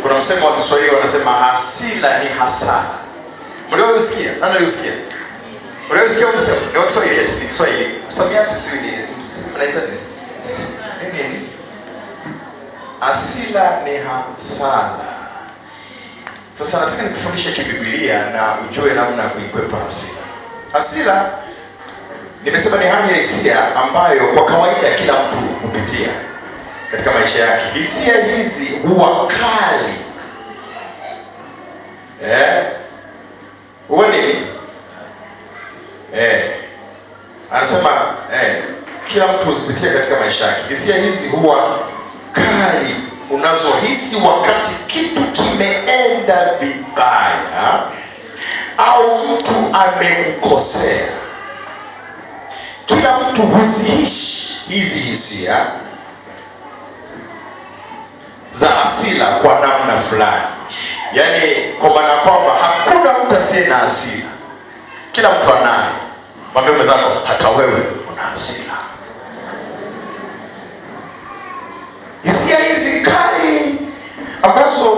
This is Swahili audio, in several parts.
Kuna msemo wa Kiswahili wanasema hasira ni hasara. Mliwahi kusikia? Nani aliusikia? Mliwahi kusikia msemo? Ni wa Kiswahili eti, ni Kiswahili. Msamiati sio ni mnaita nini? Hasira ni hasara. Sasa nataka nikufundishe kibiblia na ujue namna ya kuikwepa hasira. Hasira nimesema ni hali ya hisia ambayo kwa kawaida kila mtu hupitia katika maisha yake. Hisia hizi huwa kali. Huwa nini? Anasema kila mtu huzipitia katika maisha yake. Hisia hizi huwa kali unazohisi wakati kitu kimeenda vibaya au mtu amekukosea. Kila mtu huziishi hizi hisia za hasira kwa namna fulani. Yaani kwa maana kwamba hakuna mtu asiye na hasira. Kila mtu anayo. Mwambie mwenzako hata wewe una hasira. Hisia hizi kali ambazo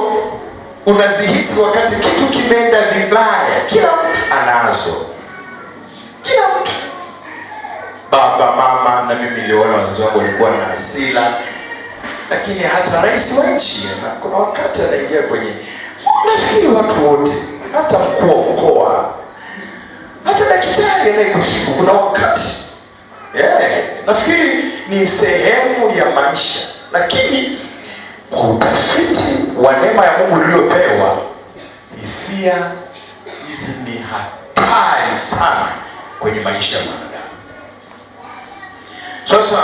unazihisi wakati kitu kimeenda vibaya, kila mtu anazo. Kila mtu. Baba, mama, na mimi niliona wazazi wangu walikuwa na hasira. Lakini hata rais wa nchi kuna wakati anaingia kwenye, nafikiri watu wote, hata mkuu wa mkoa, hata daktari anayekutibu kuna wakati. Nafikiri ni sehemu ya maisha. Lakini kwa utafiti wa neema ya Mungu niliyopewa, hisia hizi ni hatari sana kwenye maisha ya mwanadamu. Sasa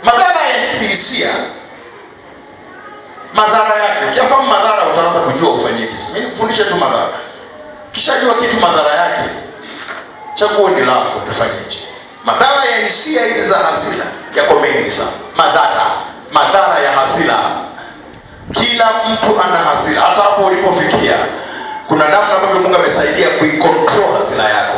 madhara ya hizi hisia, madhara yake, ukifahamu madhara utaanza kujua ufanyeje. Mimi nikufundisha tu madhara. Kisha jua kitu madhara yake, chaguo ni lako, ufanyeje. Madhara ya hisia hizi za hasira yako mengi sana. Madhara ya hasira. Kila mtu ana hasira. Hata hapo ulipofikia, kuna namna ambavyo Mungu amesaidia kuikontrol hasira yako.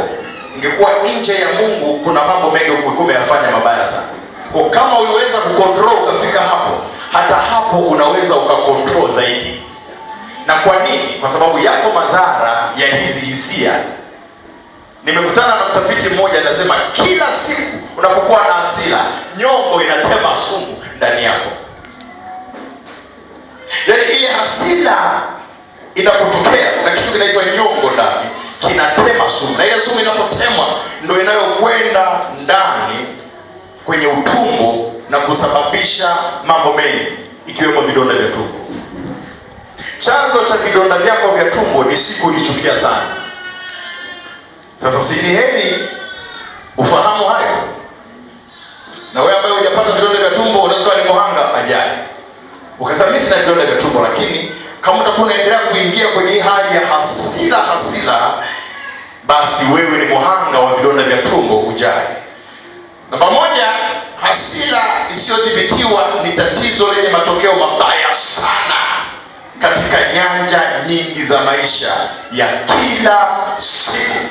Ingekuwa nje ya Mungu, kuna mambo mengi ungekuwa umeyafanya mabaya sana. Kwa kama uliweza kukontrol ukafika hapo, hata hapo unaweza ukakontrol zaidi. Na kwa nini? Kwa sababu yako madhara ya hizi hisia. Nimekutana na mtafiti mmoja anasema kila siku unapokuwa na hasira, nyongo inatema sumu ndani yako. Yaani ile hasira inapotokea na kitu kinaitwa nyongo ndani, kinatema sumu. Na ile sumu inapotemwa ndio inayokwenda ndani kwenye utumbo na kusababisha mambo mengi ikiwemo vidonda vya tumbo. Chanzo cha vidonda vyako vya tumbo ni siku ulichukia sana. Sasa si ni heri ufahamu hayo. Na wewe ambaye hujapata vidonda vya tumbo unaweza kuwa ni muhanga ajali. Ukasema mimi sina vidonda vya tumbo, lakini kama utakuwa unaendelea kuingia kwenye hii hali ya hasira, basi wewe ni muhanga wa vidonda vya tumbo ujai. Namba moja, hasira isiyodhibitiwa ni tatizo lenye matokeo mabaya sana katika nyanja nyingi za maisha ya kila siku.